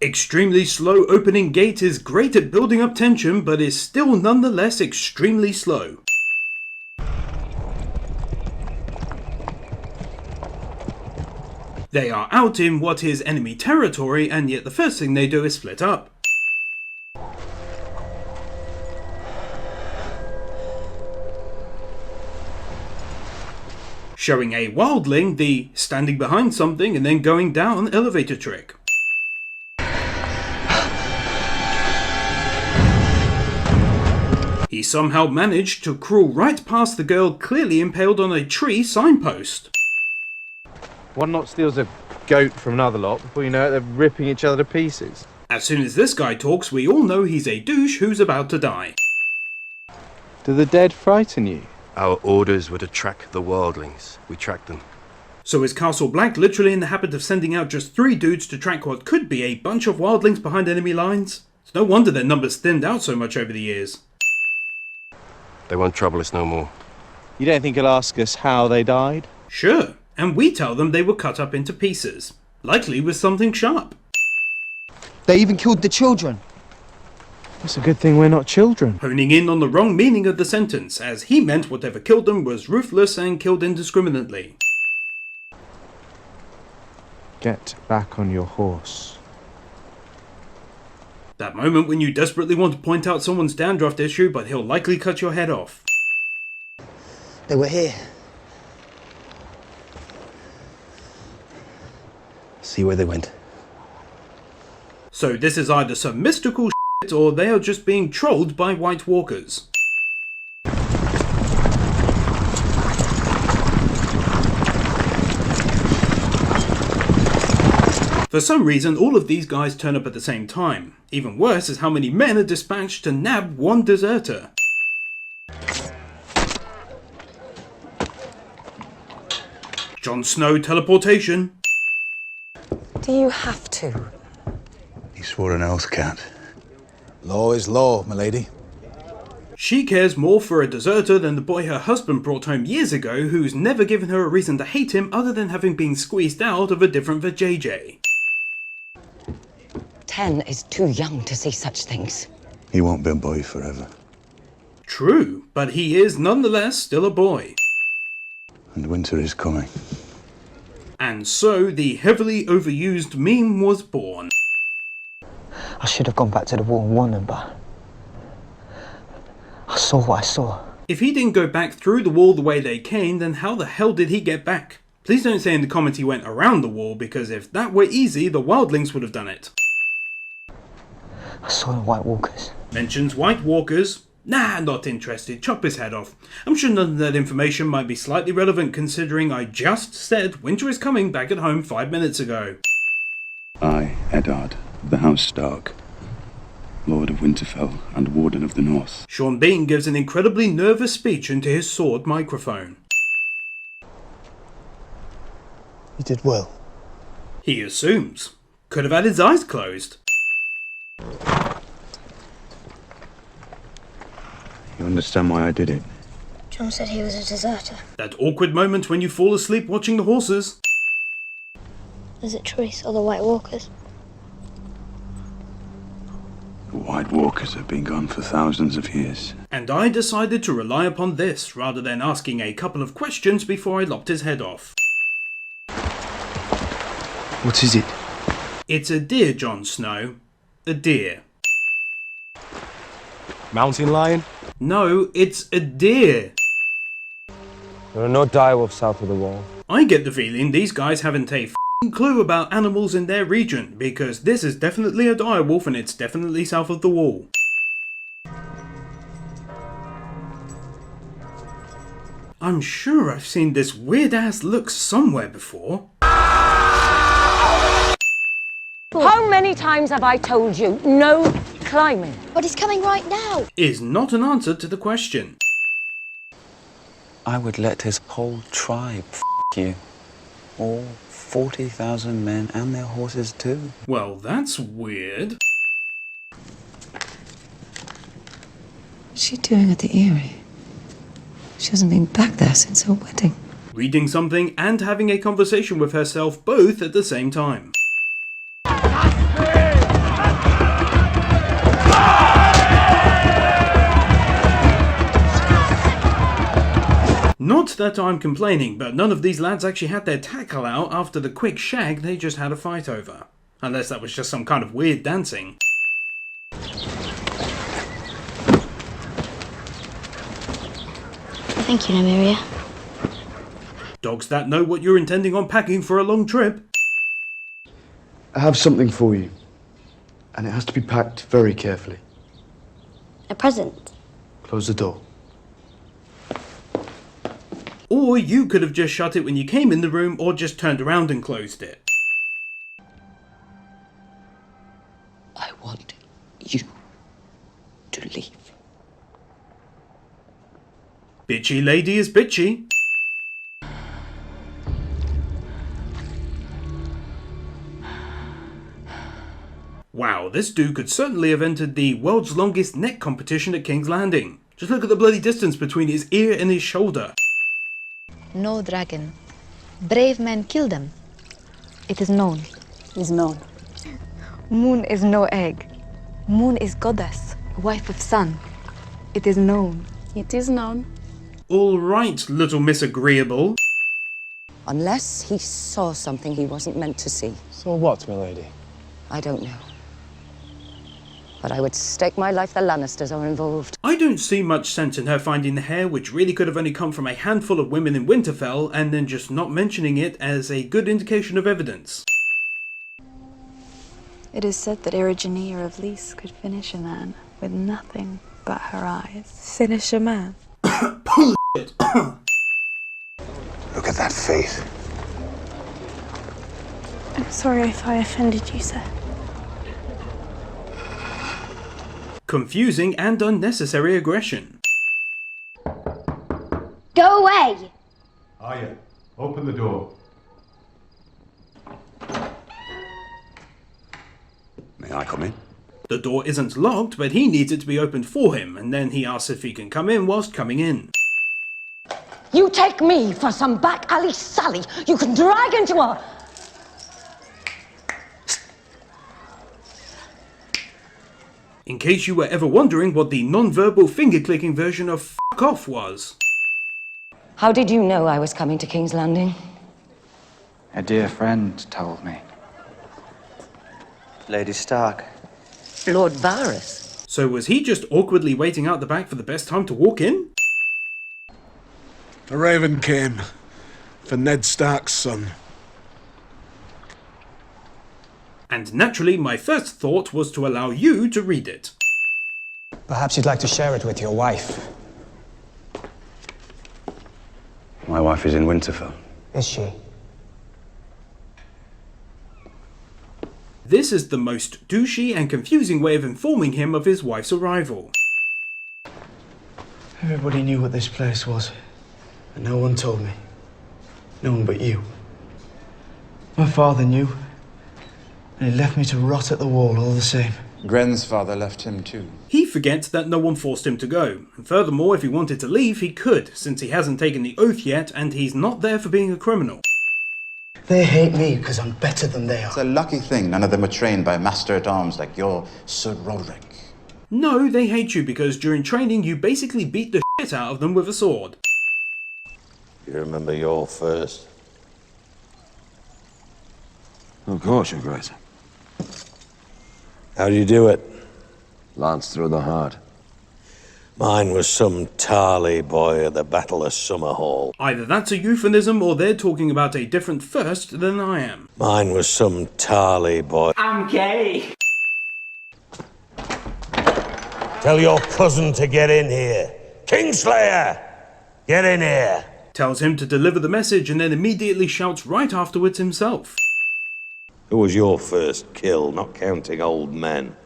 Extremely slow opening gate is great at building up tension, but is still nonetheless extremely slow. They are out in what is enemy territory, and yet the first thing they do is split up. Showing a wildling the standing behind something and then going down elevator trick. He somehow managed to crawl right past the girl clearly impaled on a tree signpost. One lot steals a goat from another lot, before you know it they're ripping each other to pieces. As soon as this guy talks, we all know he's a douche who's about to die. Do the dead frighten you? Our orders were to track the wildlings. We tracked them. So is Castle Black literally in the habit of sending out just 3 dudes to track what could be a bunch of wildlings behind enemy lines? It's no wonder their numbers thinned out so much over the years. They won't trouble us no more. You don't think he'll ask us how they died? Sure, and we tell them they were cut up into pieces, likely with something sharp. They even killed the children. It's a good thing we're not children. Honing in on the wrong meaning of the sentence, as he meant whatever killed them was ruthless and killed indiscriminately. Get back on your horse. That moment when you desperately want to point out someone's dandruff issue, but he'll likely cut your head off. They were here. See where they went. So this is either some mystical shit or they are just being trolled by White Walkers. For some reason, all of these guys turn up at the same time. Even worse is how many men are dispatched to nab one deserter. Jon Snow teleportation. Do you have to? He swore an oath, Cat. Law is law, milady. She cares more for a deserter than the boy her husband brought home years ago, who's never given her a reason to hate him other than having been squeezed out of a different vajayjay. 10 is too young to see such things. He won't be a boy forever. True, but he is nonetheless still a boy. And winter is coming. And so the heavily overused meme was born. I should have gone back to the wall and warned them, but I saw what I saw. If he didn't go back through the wall the way they came, then how the hell did he get back? Please don't say in the comments he went around the wall, because if that were easy, the wildlings would have done it. I saw the White Walkers. Mentions White Walkers. Nah, not interested. Chop his head off. I'm sure none of that information might be slightly relevant considering I just said winter is coming back at home 5 minutes ago. I, Eddard, of the House Stark, Lord of Winterfell and Warden of the North. Sean Bean gives an incredibly nervous speech into his sword microphone. You did well. He assumes. Could have had his eyes closed. You understand why I did it? Jon said he was a deserter. That awkward moment when you fall asleep watching the horses. Is it Trees or the White Walkers? The White Walkers have been gone for thousands of years. And I decided to rely upon this rather than asking a couple of questions before I lopped his head off. What is it? It's a deer, Jon Snow. A deer. Mountain lion? No, it's a deer. There are no direwolves south of the wall. I get the feeling these guys haven't a f***ing clue about animals in their region, because this is definitely a direwolf and it's definitely south of the wall. I'm sure I've seen this weird ass look somewhere before. How many times have I told you, no climbing? But he's coming right now. Is not an answer to the question. I would let his whole tribe f*** you. All 40,000 men and their horses too. Well, that's weird. What's she doing at the Eyrie? She hasn't been back there since her wedding. Reading something and having a conversation with herself both at the same time. Not that I'm complaining, but none of these lads actually had their tackle out after the quick shag they just had a fight over. Unless that was just some kind of weird dancing. Thank you, Nymeria. Dogs that know what you're intending on packing for a long trip. I have something for you, and it has to be packed very carefully. A present? Close the door. Or you could have just shut it when you came in the room, or just turned around and closed it. I want you to leave. Bitchy lady is bitchy. Wow, this dude could certainly have entered the world's longest neck competition at King's Landing. Just look at the bloody distance between his ear and his shoulder. No dragon. Brave men kill them. It is known. Is known. Moon is no egg. Moon is goddess, wife of sun. It is known. It is known. Alright, little Miss Agreeable. Unless he saw something he wasn't meant to see. So what, milady? I don't know. But I would stake my life the Lannisters are involved. I don't see much sense in her finding the hair, which really could have only come from a handful of women in Winterfell, and then just not mentioning it as a good indication of evidence. It is said that Erigene of Lys could finish a man with nothing but her eyes. Finish a man? Bullshit. Look at that face. I'm sorry if I offended you, sir. Confusing and unnecessary aggression. Go away! Arya, open the door. May I come in? The door isn't locked, but he needs it to be opened for him, and then he asks if he can come in whilst coming in. You take me for some back alley Sally you can drag into a... In case you were ever wondering what the non-verbal finger-clicking version of fuck off was. How did you know I was coming to King's Landing? A dear friend told me. Lady Stark. Lord Varys. So was he just awkwardly waiting out the back for the best time to walk in? A raven came for Ned Stark's son. And naturally, my first thought was to allow you to read it. Perhaps you'd like to share it with your wife. My wife is in Winterfell. Is she? This is the most douchey and confusing way of informing him of his wife's arrival. Everybody knew what this place was, and no one told me. No one but you. My father knew, and he left me to rot at the wall all the same. Gren's father left him too. He forgets that no one forced him to go, and furthermore, if he wanted to leave, he could, since he hasn't taken the oath yet, and he's not there for being a criminal. They hate me because I'm better than they are. It's a lucky thing none of them were trained by master-at-arms like your Sir Roderick. No, they hate you because during training you basically beat the shit out of them with a sword. You remember your first? Of course, Your Grace. How do you do it? Lance through the heart. Mine was some Tarly boy at the Battle of Summerhall. Either that's a euphemism or they're talking about a different first than I am. Mine was some Tarly boy. I'm gay. Tell your cousin to get in here. Kingslayer! Get in here! Tells him to deliver the message and then immediately shouts right afterwards himself. Who was your first kill, not counting old men?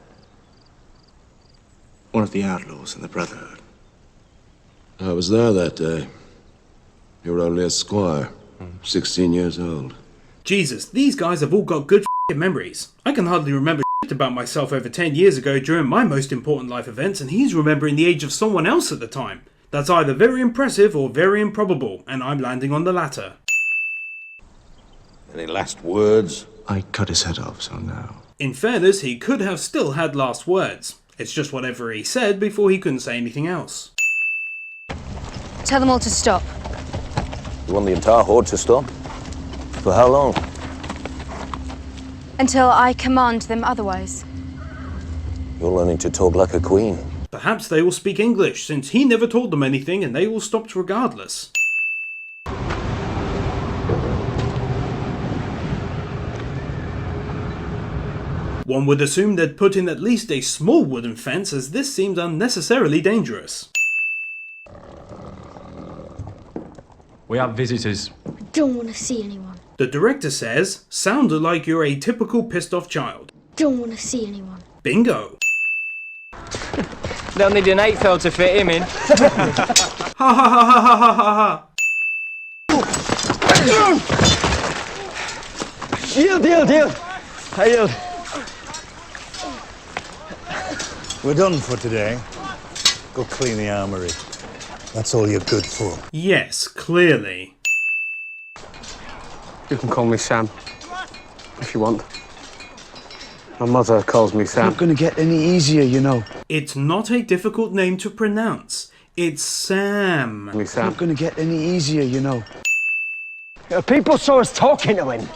One of the outlaws in the Brotherhood. I was there that day. You were only a squire, 16 years old. Jesus, these guys have all got good f***ing memories. I can hardly remember shit about myself over 10 years ago during my most important life events, and he's remembering the age of someone else at the time. That's either very impressive or very improbable, and I'm landing on the latter. Any last words? I cut his head off, so no. In fairness, he could have still had last words. It's just whatever he said before he couldn't say anything else. Tell them all to stop. You want the entire horde to stop? For how long? Until I command them otherwise. You're learning to talk like a queen. Perhaps they will speak English, since he never told them anything and they all stopped regardless. One would assume they'd put in at least a small wooden fence, as this seemed unnecessarily dangerous. We have visitors. I don't want to see anyone. The director says, sounded like you're a typical pissed off child. Don't want to see anyone. Bingo. They'll need an 8-fel to fit him in. Ha ha ha ha ha ha ha. Yield. I yield. We're done for today. Go clean the armory. That's all you're good for. Yes, clearly. You can call me Sam, if you want. My mother calls me Sam. It's not going to get any easier, you know. It's not a difficult name to pronounce. It's Sam. It's not going to get any easier, you know. People saw us talking to him.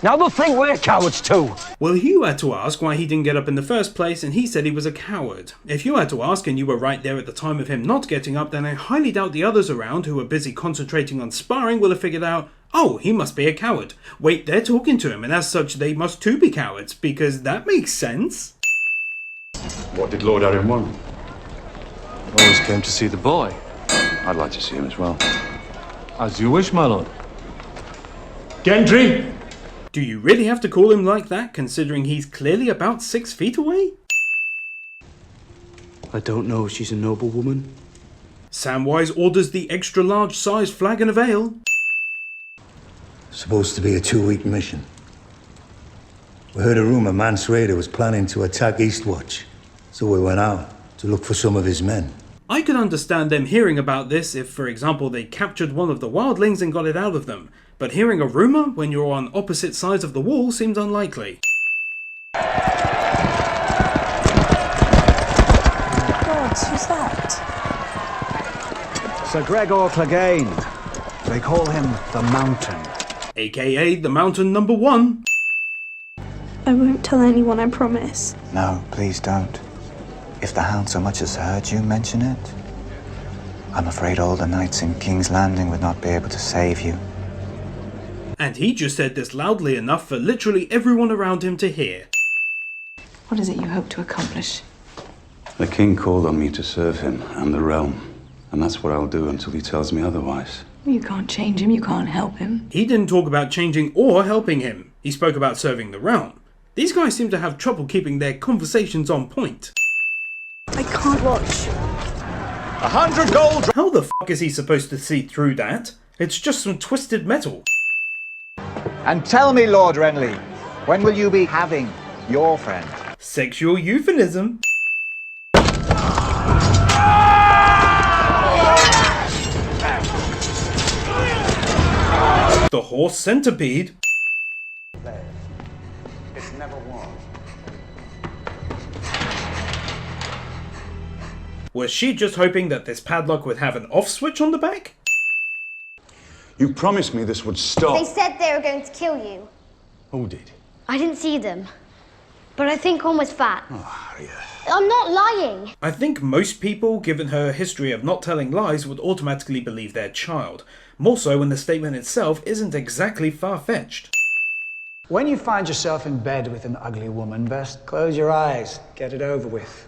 Now they'll think we're cowards too. Well, you had to ask why he didn't get up in the first place, and he said he was a coward. If you had to ask and you were right there at the time of him not getting up, then I highly doubt the others around who were busy concentrating on sparring will have figured out, oh, he must be a coward. Wait, they're talking to him, and as such they must too be cowards, because that makes sense. What did Lord Arryn want? Always came to see the boy. I'd like to see him as well. As you wish, my lord. Gendry! Do you really have to call him like that, considering he's clearly about 6 feet away? I don't know if she's a noble woman. Samwise orders the extra large sized flagon of ale. Supposed to be a 2-week mission. We heard a rumor Mance Rayder was planning to attack Eastwatch, so we went out to look for some of his men. I could understand them hearing about this if, for example, they captured one of the wildlings and got it out of them, but hearing a rumour when you're on opposite sides of the wall seems unlikely. Gods, who's that? Sir Gregor Clegane. They call him the Mountain. AKA the Mountain number 1. I won't tell anyone, I promise. No, please don't. If the Hound so much as heard you mention it, I'm afraid all the knights in King's Landing would not be able to save you. And he just said this loudly enough for literally everyone around him to hear. What is it you hope to accomplish? The king called on me to serve him and the realm, and that's what I'll do until he tells me otherwise. You can't change him, you can't help him. He didn't talk about changing or helping him. He spoke about serving the realm. These guys seem to have trouble keeping their conversations on point. I can't watch. 100 gold! How the fuck is he supposed to see through that? It's just some twisted metal. And tell me, Lord Renly, when will you be having your friend? Sexual euphemism. The horse centipede. It's never warm. Was she just hoping that this padlock would have an off switch on the back? You promised me this would stop. They said they were going to kill you. Who did? I didn't see them. But I think one was fat. Oh, yeah. I'm not lying. I think most people, given her history of not telling lies, would automatically believe their child. More so when the statement itself isn't exactly far-fetched. When you find yourself in bed with an ugly woman, best close your eyes, get it over with.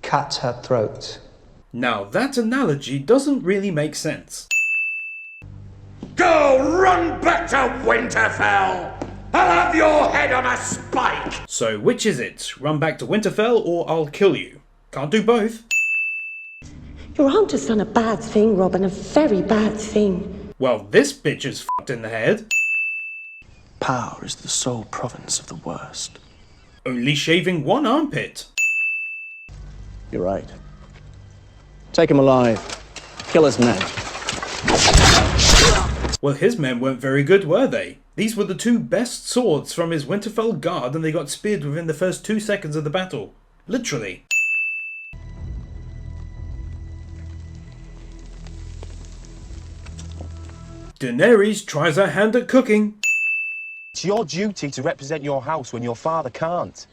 Cut her throat. Now that analogy doesn't really make sense. Go run back to Winterfell! I'll have your head on a spike! So which is it? Run back to Winterfell or I'll kill you? Can't do both. Your aunt has done a bad thing, Robin, a very bad thing. Well, this bitch is fucked in the head. Power is the sole province of the worst. Only shaving one armpit. You're right. Take him alive. Kill his men. Well, his men weren't very good, were they? These were the 2 best swords from his Winterfell guard, and they got speared within the first 2 seconds of the battle. Literally. Daenerys tries her hand at cooking. It's your duty to represent your house when your father can't.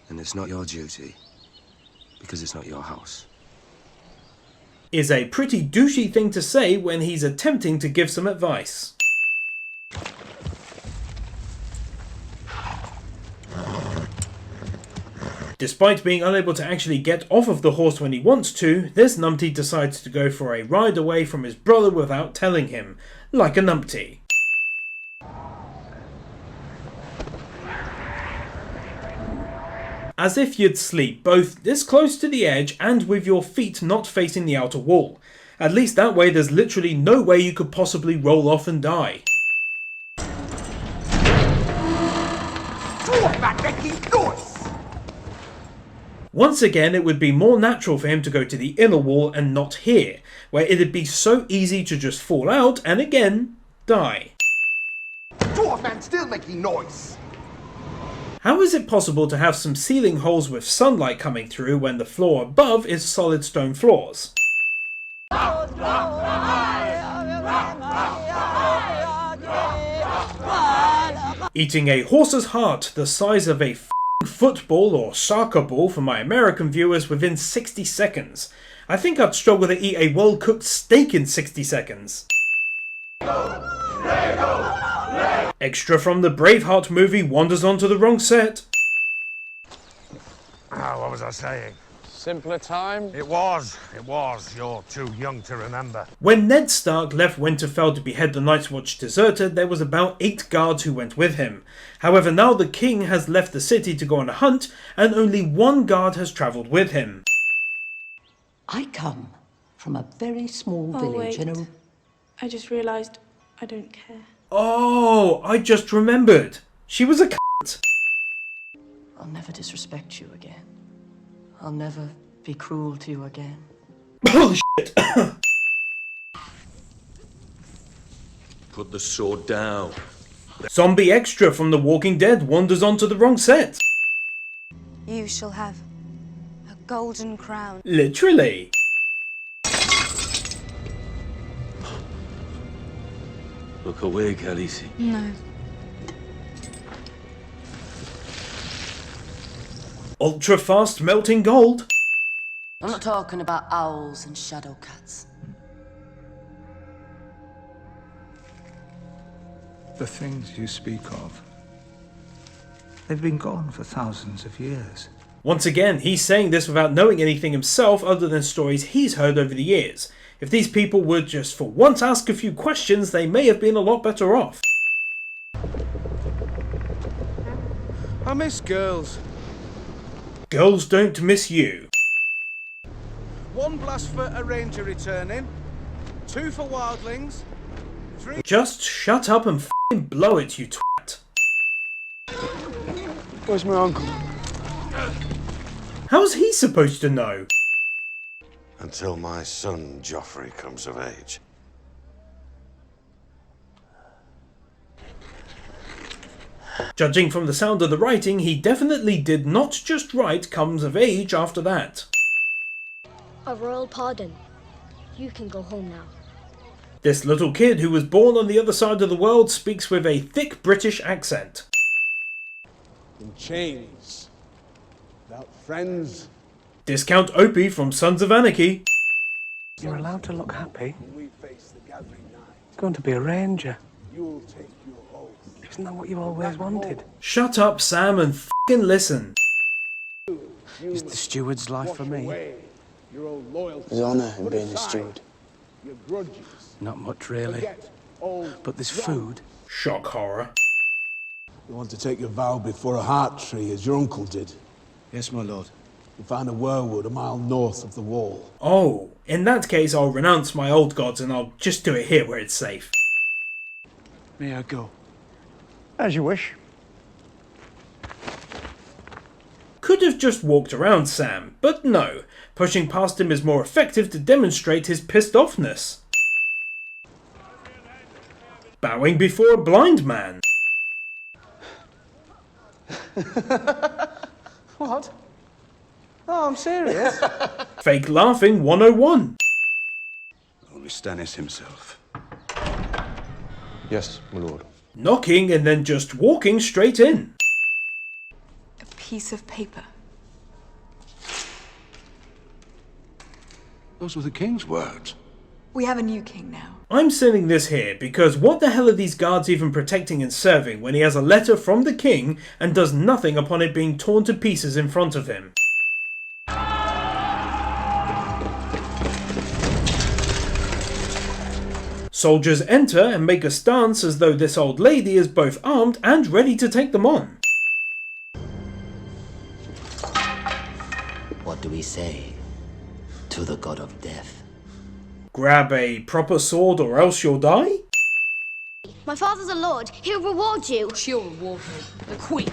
And it's not your duty, because it's not your house. Is a pretty douchey thing to say when he's attempting to give some advice. Despite being unable to actually get off of the horse when he wants to, this numpty decides to go for a ride away from his brother without telling him, like a numpty. As if you'd sleep both this close to the edge and with your feet not facing the outer wall. At least that way there's literally no way you could possibly roll off and die. Once again, it would be more natural for him to go to the inner wall and not here, where it'd be so easy to just fall out and again, die. Dwarf man still making noise! How is it possible to have some ceiling holes with sunlight coming through when the floor above is solid stone floors? Eating a horse's heart the size of a football or soccer ball for my American viewers within 60 seconds. I think I'd struggle to eat a well-cooked steak in 60 seconds. Extra from the Braveheart movie wanders onto the wrong set. What was I saying? Simpler time? It was. You're too young to remember. When Ned Stark left Winterfell to behead the Night's Watch deserter, there was about 8 guards who went with him. However, now the king has left the city to go on a hunt, and only 1 guard has travelled with him. I come from a very small village in a... I just realised I don't care. Oh, I just remembered. She was a cunt. I'll never disrespect you again. I'll never be cruel to you again. Holy shit. Put the sword down. Zombie Extra from The Walking Dead wanders onto the wrong set. You shall have a golden crown. Literally. Look away, Khaleesi. No. Ultra fast melting gold. I'm not talking about owls and shadow cats. The things you speak of, they've been gone for thousands of years. Once again, he's saying this without knowing anything himself other than stories he's heard over the years. If these people would just for once ask a few questions, they may have been a lot better off. I miss girls. Girls don't miss you. 1 blast for a ranger returning, 2 for wildlings, 3... Just shut up and f***ing blow it, you twat. Where's my uncle? How's he supposed to know? Until my son Joffrey comes of age. Judging from the sound of the writing, he definitely did not just write comes of age after that. A royal pardon. You can go home now. This little kid who was born on the other side of the world speaks with a thick British accent. In chains. Without friends. Discount Opie from Sons of Anarchy. You're allowed to look happy. You're going to be a ranger. You'll take your oath. Isn't that what you always wanted? Shut up, Sam, and f***ing listen. Is the steward's life for me? There's honour in being a steward. Not much, really. But there's food. Shock horror. You want to take your vow before a heart tree, as your uncle did? Yes, my lord. You found a werewood a mile north of the wall. Oh, in that case I'll renounce my old gods and I'll just do it here where it's safe. May I go? As you wish. Could have just walked around Sam, but no. Pushing past him is more effective to demonstrate his pissed offness. Bowing before a blind man. What? Oh, I'm serious. Fake laughing 101. Only Stannis himself Yes, my lord. Knocking and then just walking straight in. A piece of paper. Those were the king's words. We have a new king now. I'm sending this here because what the hell are these guards even protecting and serving when he has a letter from the king and does nothing upon it being torn to pieces in front of him? Soldiers enter and make a stance as though this old lady is both armed and ready to take them on. What do we say to the god of death? Grab a proper sword or else you'll die? My father's a lord. He'll reward you. She'll reward me. The queen.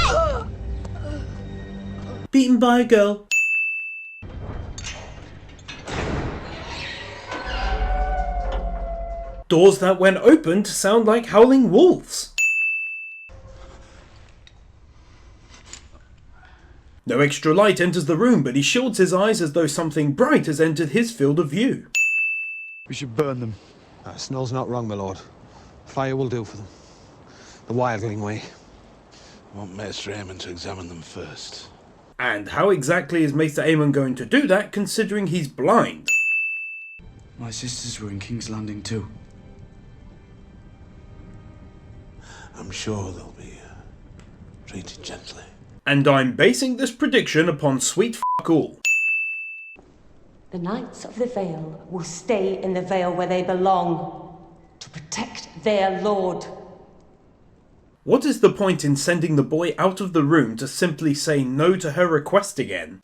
Away! Beaten by a girl. Doors that when opened sound like howling wolves. No extra light enters the room, but he shields his eyes as though something bright has entered his field of view. We should burn them. Snow's not wrong, my lord. Fire will do for them. The wildling way. I want Maester Aemon to examine them first. And how exactly is Maester Aemon going to do that, considering he's blind? My sisters were in King's Landing too. I'm sure they'll be treated gently. And I'm basing this prediction upon sweet f*** all. The Knights of the Vale will stay in the Vale where they belong, to protect their lord. What is the point in sending the boy out of the room to simply say no to her request again?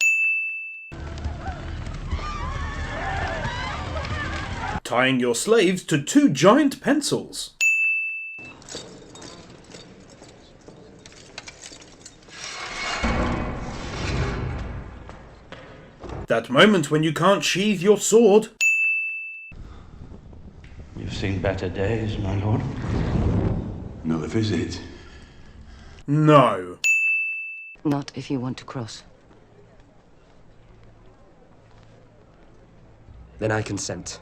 Tying your slaves to 2 giant pencils. That moment when you can't sheathe your sword. You've seen better days, my lord. Another visit? No. Not if you want to cross. Then I consent.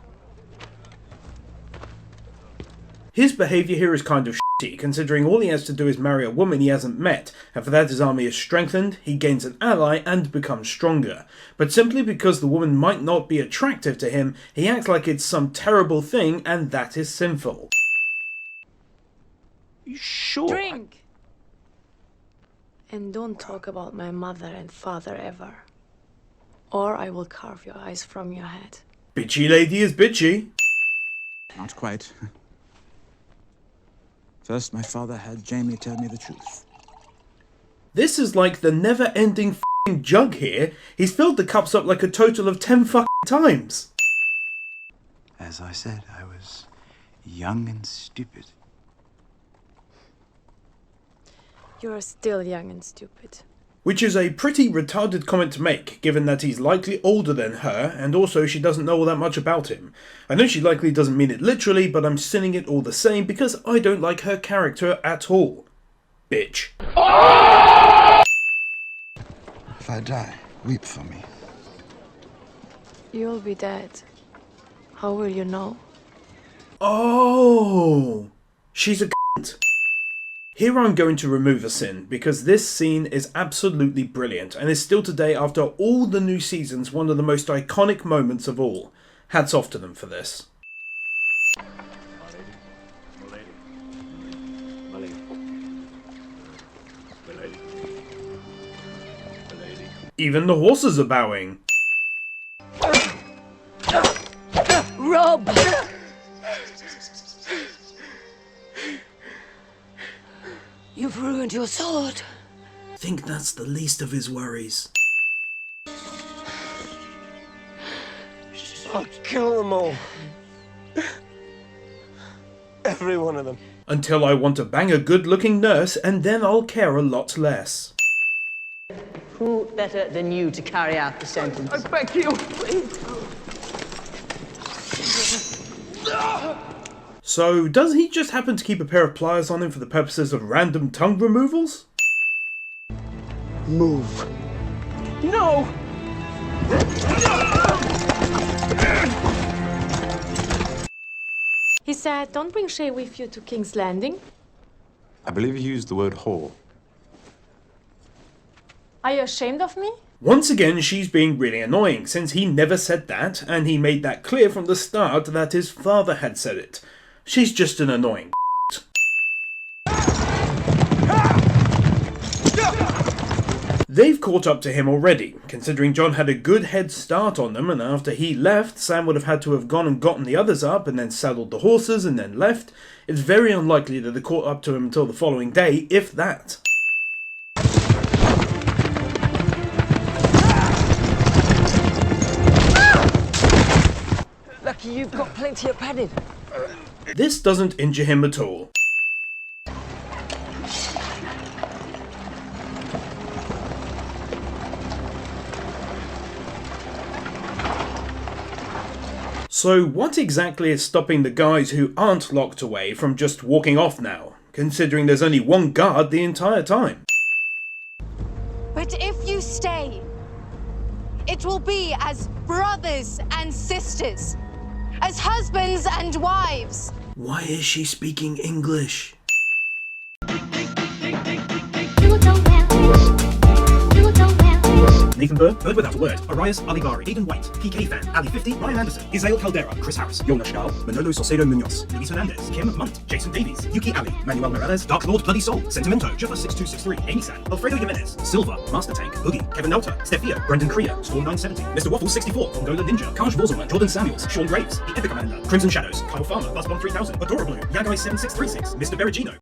His behaviour here is kind of shitty, considering all he has to do is marry a woman he hasn't met, and for that his army is strengthened, he gains an ally and becomes stronger. But simply because the woman might not be attractive to him, he acts like it's some terrible thing, and that is sinful. You sure? Drink! And don't talk about my mother and father ever. Or I will carve your eyes from your head. Bitchy lady is bitchy. Not quite. First, my father had Jamie tell me the truth. This is like the never-ending f***ing jug here. He's filled the cups up like a total of 10 f***ing times. As I said, I was young and stupid. You're still young and stupid. Which is a pretty retarded comment to make, given that he's likely older than her, and also she doesn't know all that much about him. I know she likely doesn't mean it literally, but I'm sinning it all the same because I don't like her character at all. Bitch. If I die, weep for me. You'll be dead. How will you know? Oh, she's a cunt. Here I'm going to remove a sin, because this scene is absolutely brilliant, and is still today, after all the new seasons, one of the most iconic moments of all. Hats off to them for this. Even the horses are bowing. Rob! You've ruined your sword. Think that's the least of his worries. I'll kill them all. Every one of them. Until I want to bang a good-looking nurse, and then I'll care a lot less. Who better than you to carry out the sentence? I beg you, please. So, does he just happen to keep a pair of pliers on him for the purposes of random tongue removals? Move. No! He said, don't bring Shay with you to King's Landing. I believe he used the word whore. Are you ashamed of me? Once again, she's being really annoying, since he never said that, and he made that clear from the start that his father had said it. She's just an annoying They've caught up to him already, considering John had a good head start on them, and after he left, Sam would have had to have gone and gotten the others up, and then saddled the horses, and then left. It's very unlikely that they caught up to him until the following day, if that. Lucky you've got plenty of padding. This doesn't injure him at all. So what exactly is stopping the guys who aren't locked away from just walking off now, considering there's only one guard the entire time? But if you stay, it will be as brothers and sisters, as husbands and wives. Why is she speaking English? Nathan Burr, Bird Without a Word, Arias Aligari, Aidan White, PK Fan, Ali 50, Ryan Anderson, Isael Caldera, Chris Harris, Jonas Stahl, Manolo Saucedo Munoz, Luis Hernandez, Kim Munt, Jason Davies, Yuki Ali, Manuel Morales, Dark Lord Bloody Soul, Sentimento, Juffa6263, Amy San, Alfredo Jimenez, Silva, Master Tank, Boogie, Kevin Nelta, Stefio, Brendan Kriya, Storm 970, Mr. Waffle 64, Congola Ninja, Kaj Borzelman, Jordan Samuels, Sean Graves, The Epic Amanda, Crimson Shadows, Kyle Farmer, Buzzbomb 3000, Adora Blue, Yagai 7636, Mr. Berigino,